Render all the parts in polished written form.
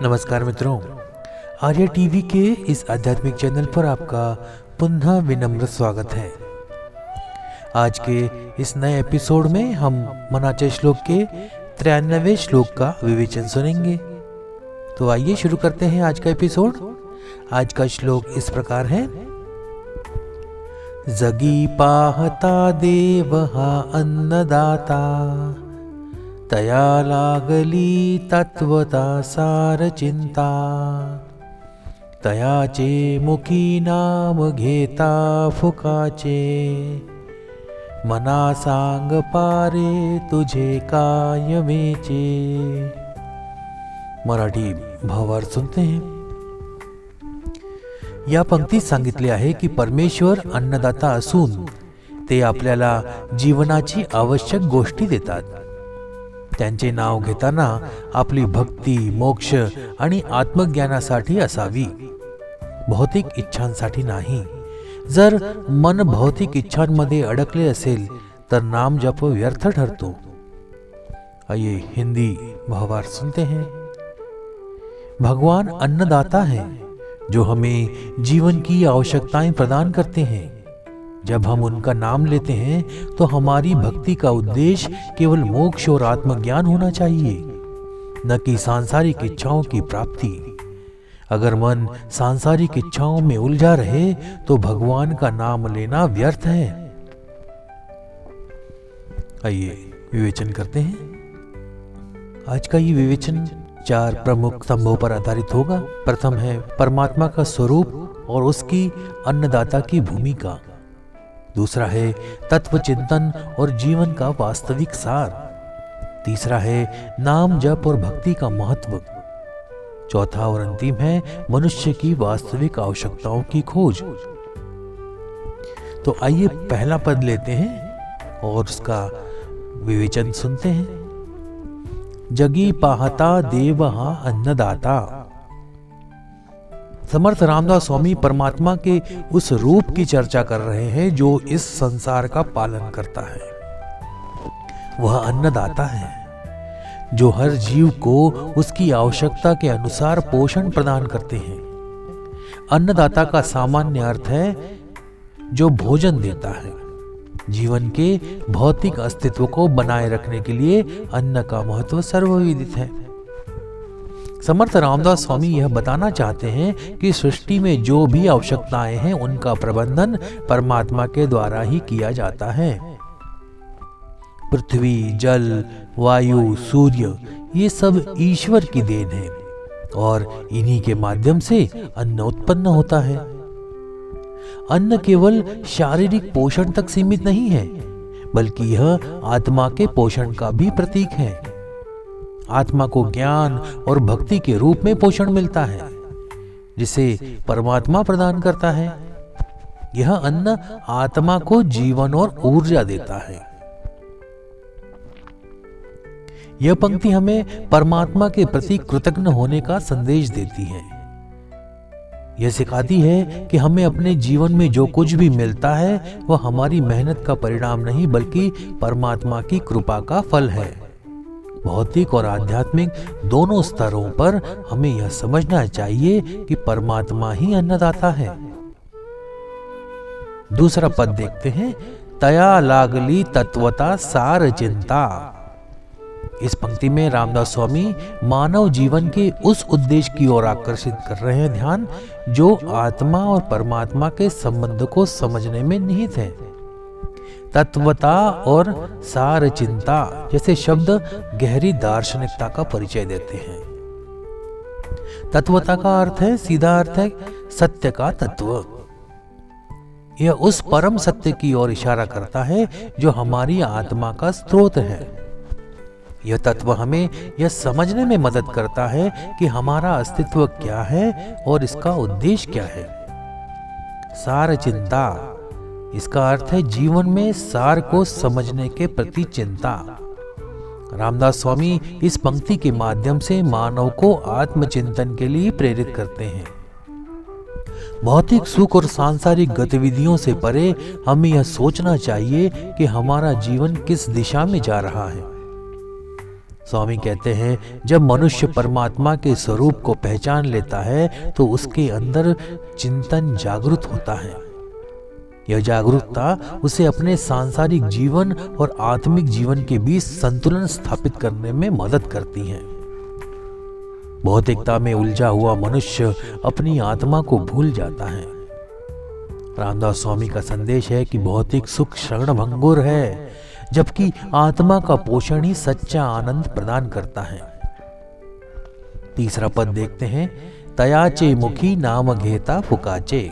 नमस्कार मित्रों, आर्य टीवी के इस आध्यात्मिक चैनल पर आपका पुनः विनम्र स्वागत है। आज के इस नए एपिसोड में हम मनाचे श्लोक के 93वें श्लोक का विवेचन सुनेंगे। तो आइए शुरू करते हैं आज का एपिसोड। आज का श्लोक इस प्रकार है। जगी पाहता देवहा अन्नदाता, तया लागली तत्वता सार चिंता, तयाचे मुखी नाम घेता फुकाचे, मना सांग पारे तुझे काय वेचे। मराठी भावार्थ सुनते हैं। या पंक्तीत सांगितले आहे की परमेश्वर अन्नदाता असून ते आपल्याला जीवनाची आवश्यक गोष्टी देतात। त्यांचे नाव घेताना आपली भक्ती, मोक्ष आणि आत्मज्ञानासाठी असावी, भौतिक इच्छांसाठी नाही। जर मन भौतिक इच्छांमध्ये अडकले असेल तर नाम जप व्यर्थ ठरतो। आइए हिंदी भावार्थ सुनते हैं। भगवान अन्नदाता है जो हमें जीवन की आवश्यकताएं प्रदान करते हैं। जब हम उनका नाम लेते हैं तो हमारी भक्ति का उद्देश्य केवल मोक्ष और आत्मज्ञान होना चाहिए, न कि सांसारिक इच्छाओं की प्राप्ति। अगर मन सांसारिक इच्छाओं में उलझा रहे तो भगवान का नाम लेना व्यर्थ है। आइए विवेचन करते हैं। आज का ये विवेचन 4 प्रमुख स्तंभों पर आधारित होगा। प्रथम है परमात्मा का स्वरूप और उसकी अन्नदाता की भूमिका। दूसरा है तत्व चिंतन और जीवन का वास्तविक सार। तीसरा है नाम जप और भक्ति का महत्व। चौथा और अंतिम है मनुष्य की वास्तविक आवश्यकताओं की खोज। तो आइए पहला पद लेते हैं और उसका विवेचन सुनते हैं। जगी पाहता देवहा अन्नदाता। समर्थ रामदास स्वामी परमात्मा के उस रूप की चर्चा कर रहे हैं जो इस संसार का पालन करता है। वह अन्नदाता है जो हर जीव को उसकी आवश्यकता के अनुसार पोषण प्रदान करते हैं। अन्नदाता का सामान्य अर्थ है जो भोजन देता है। जीवन के भौतिक अस्तित्व को बनाए रखने के लिए अन्न का महत्व सर्वविदित है। समर्थ रामदास स्वामी यह बताना चाहते हैं कि सृष्टि में जो भी आवश्यकताएं हैं उनका प्रबंधन परमात्मा के द्वारा ही किया जाता है। पृथ्वी, जल, वायु, सूर्य ये सब ईश्वर की देन है और इन्हीं के माध्यम से अन्न उत्पन्न होता है। अन्न केवल शारीरिक पोषण तक सीमित नहीं है, बल्कि यह आत्मा के पोषण का भी प्रतीक है। आत्मा को ज्ञान और भक्ति के रूप में पोषण मिलता है जिसे परमात्मा प्रदान करता है। यह अन्न आत्मा को जीवन और ऊर्जा देता है। यह पंक्ति हमें परमात्मा के प्रति कृतज्ञ होने का संदेश देती है। यह सिखाती है कि हमें अपने जीवन में जो कुछ भी मिलता है वह हमारी मेहनत का परिणाम नहीं बल्कि परमात्मा की कृपा का फल है। भौतिक और आध्यात्मिक दोनों स्तरों पर हमें यह समझना चाहिए कि परमात्मा ही अन्नदाता है। दूसरा पद देखते हैं। तया लागली तत्वता सार चिंता। इस पंक्ति में रामदास स्वामी मानव जीवन के उस उद्देश्य की ओर आकर्षित कर रहे हैं ध्यान जो आत्मा और परमात्मा के संबंध को समझने में निहित है। तत्वता और सार चिंता जैसे शब्द गहरी दार्शनिकता का परिचय देते हैं। तत्वता का अर्थ है, सीधा अर्थ है सत्य का तत्व। यह उस परम सत्य की ओर इशारा करता है जो हमारी आत्मा का स्रोत है। यह तत्व हमें यह समझने में मदद करता है कि हमारा अस्तित्व क्या है और इसका उद्देश्य क्या है। सार चिंता इसका अर्थ है जीवन में सार को समझने के प्रति चिंता। रामदास स्वामी इस पंक्ति के माध्यम से मानव को आत्मचिंतन के लिए प्रेरित करते हैं। भौतिक सुख और सांसारिक गतिविधियों से परे हमें यह सोचना चाहिए कि हमारा जीवन किस दिशा में जा रहा है। स्वामी कहते हैं, जब मनुष्य परमात्मा के स्वरूप को पहचान लेता है तो उसके अंदर चिंतन जागृत होता है। यह जागरूकता उसे अपने सांसारिक जीवन और आत्मिक जीवन के बीच संतुलन स्थापित करने में मदद करती है। भौतिकता में उलझा हुआ मनुष्य अपनी आत्मा को भूल जाता है। रामदास स्वामी का संदेश है कि भौतिक सुख क्षणभंगुर है, जबकि आत्मा का पोषण ही सच्चा आनंद प्रदान करता है। तीसरा पद देखते हैं, तयाचे मुखी नाम घेता फुकाचे।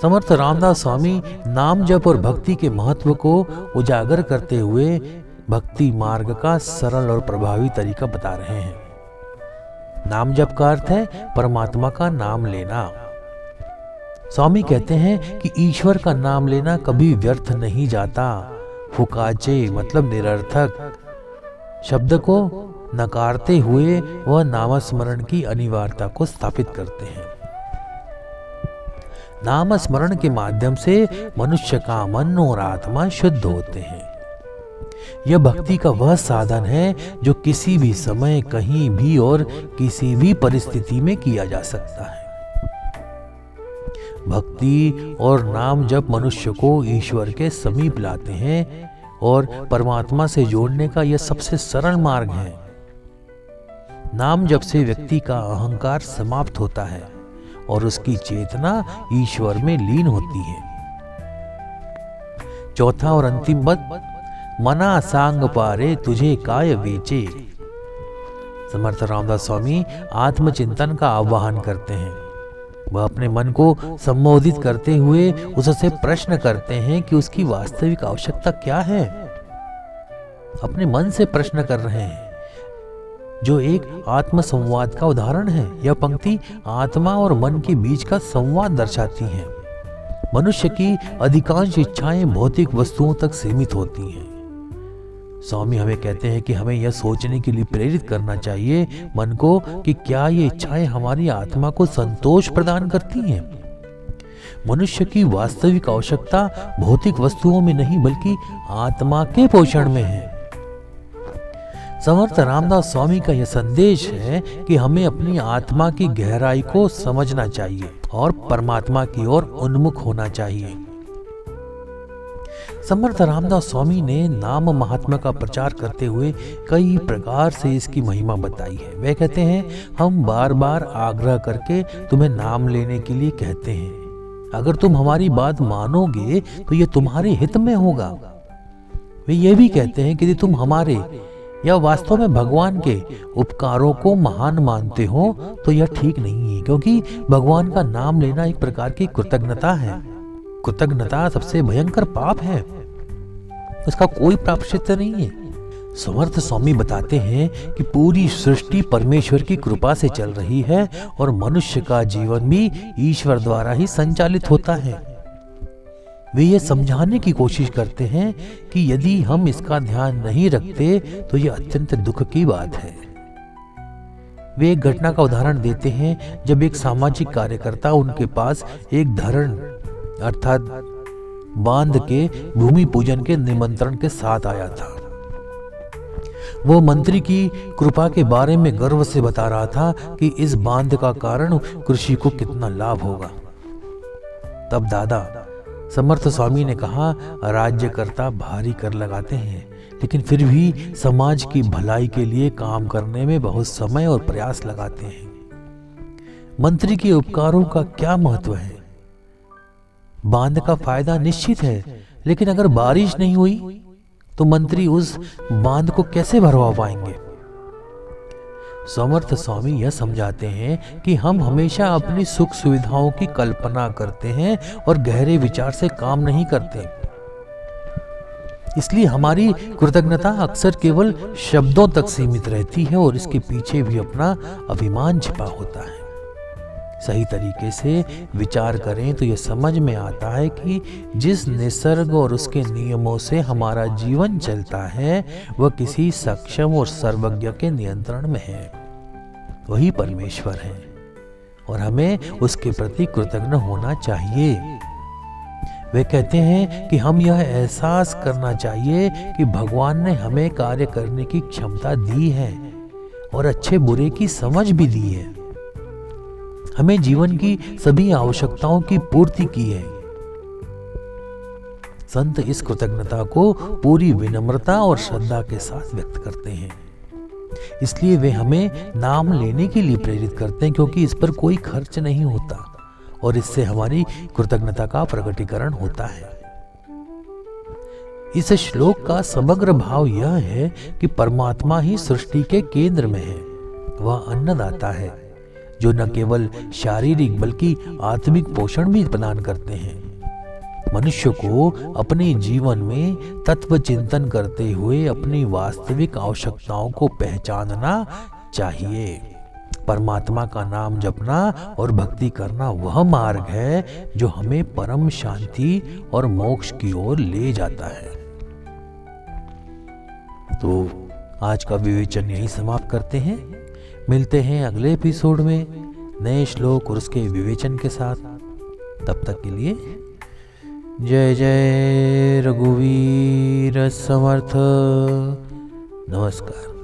समर्थ रामदास स्वामी नाम जप और भक्ति के महत्व को उजागर करते हुए भक्ति मार्ग का सरल और प्रभावी तरीका बता रहे हैं। नाम जप का अर्थ है परमात्मा का नाम लेना। स्वामी कहते हैं कि ईश्वर का नाम लेना कभी व्यर्थ नहीं जाता। फुकाचे मतलब निरर्थक शब्द को नकारते हुए वह नामस्मरण की अनिवार्यता को स्थापित करते हैं। नाम स्मरण के माध्यम से मनुष्य का मन और आत्मा शुद्ध होते हैं। यह भक्ति का वह साधन है जो किसी भी समय, कहीं भी और किसी भी परिस्थिति में किया जा सकता है। भक्ति और नाम जप मनुष्य को ईश्वर के समीप लाते हैं और परमात्मा से जोड़ने का यह सबसे सरल मार्ग है। नाम जप से व्यक्ति का अहंकार समाप्त होता है और उसकी चेतना ईश्वर में लीन होती है। चौथा और अंतिम पद, मना सांग पारे तुझे काय बेचे। समर्थ रामदास स्वामी आत्मचिंतन का आह्वान करते हैं। वह अपने मन को संबोधित करते हुए उससे प्रश्न करते हैं कि उसकी वास्तविक आवश्यकता क्या है। अपने मन से प्रश्न कर रहे हैं, जो एक आत्म संवाद का उदाहरण है। यह पंक्ति आत्मा और मन के बीच का संवाद दर्शाती है। मनुष्य की अधिकांश इच्छाएं भौतिक वस्तुओं तक सीमित होती हैं। स्वामी हमें कहते हैं कि हमें यह सोचने के लिए प्रेरित करना चाहिए मन को कि क्या ये इच्छाएं हमारी आत्मा को संतोष प्रदान करती हैं। मनुष्य की वास्तविक आवश्यकता भौतिक वस्तुओं में नहीं बल्कि आत्मा के पोषण में है। समर्थ रामदास स्वामी का यह संदेश है कि हमें अपनी आत्मा की गहराई को समझना चाहिए और परमात्मा की ओर उन्मुख होना चाहिए। समर्थ रामदास स्वामी ने नाम महात्मा का प्रचार करते हुए कई प्रकार से इसकी महिमा बताई है। वे कहते हैं, हम बार बार आग्रह करके तुम्हें नाम लेने के लिए कहते हैं। अगर तुम हमारी बात मानोगे तो यह तुम्हारे हित में होगा। वे ये भी कहते हैं कि यदि तुम हमारे या वास्तव में भगवान के उपकारों को महान मानते हो तो यह ठीक नहीं है, क्योंकि भगवान का नाम लेना एक प्रकार की कृतज्ञता है। कृतज्ञता सबसे भयंकर पाप है, उसका कोई प्रायश्चित नहीं है। समर्थ स्वामी बताते हैं कि पूरी सृष्टि परमेश्वर की कृपा से चल रही है और मनुष्य का जीवन भी ईश्वर द्वारा ही संचालित होता है। वे ये समझाने की कोशिश करते हैं कि यदि हम इसका ध्यान नहीं रखते तो यह अत्यंत दुख की बात है। वे एक घटना का उदाहरण देते हैं जब एक सामाजिक कार्यकर्ता उनके पास एक धरण अर्थात बांध के भूमि पूजन के निमंत्रण के साथ आया था। वो मंत्री की कृपा के बारे में गर्व से बता रहा था कि इस बांध का कारण कृषि को कितना लाभ होगा। तब दादा समर्थ स्वामी ने कहा, राज्यकर्ता भारी कर लगाते हैं लेकिन फिर भी समाज की भलाई के लिए काम करने में बहुत समय और प्रयास लगाते हैं। मंत्री के उपकारों का क्या महत्व है? बांध का फायदा निश्चित है, लेकिन अगर बारिश नहीं हुई तो मंत्री उस बांध को कैसे भरवा पाएंगे? समर्थ स्वामी यह समझाते हैं कि हम हमेशा अपनी सुख सुविधाओं की कल्पना करते हैं और गहरे विचार से काम नहीं करते। इसलिए हमारी कृतज्ञता अक्सर केवल शब्दों तक सीमित रहती है और इसके पीछे भी अपना अभिमान छिपा होता है। सही तरीके से विचार करें तो यह समझ में आता है कि जिस निसर्ग और उसके नियमों से हमारा जीवन चलता है वह किसी सक्षम और सर्वज्ञ के नियंत्रण में है। वही परमेश्वर है और हमें उसके प्रति कृतज्ञ होना चाहिए। वे कहते हैं कि हम यह एहसास करना चाहिए कि भगवान ने हमें कार्य करने की क्षमता दी है और अच्छे बुरे की समझ भी दी है। हमें जीवन की सभी आवश्यकताओं की पूर्ति की है। संत इस कृतज्ञता को पूरी विनम्रता और श्रद्धा के साथ व्यक्त करते हैं। इसलिए वे हमें नाम लेने के लिए प्रेरित करते हैं, क्योंकि इस पर कोई खर्च नहीं होता और इससे हमारी कृतज्ञता का प्रकटीकरण होता है। इस श्लोक का समग्र भाव यह है कि परमात्मा ही सृष्टि के केंद्र में है। वह अन्नदाता है जो न केवल शारीरिक बल्कि आत्मिक पोषण भी प्रदान करते हैं। मनुष्य को अपने जीवन में तत्व चिंतन करते हुए अपनी वास्तविक आवश्यकताओं को पहचानना चाहिए। परमात्मा का नाम जपना और भक्ति करना वह मार्ग है जो हमें परम शांति और मोक्ष की ओर ले जाता है। तो आज का विवेचन यही समाप्त करते हैं। मिलते हैं अगले एपिसोड में नए श्लोक और उसके विवेचन के साथ। तब तक के लिए जय जय रघुवीर समर्थ। नमस्कार।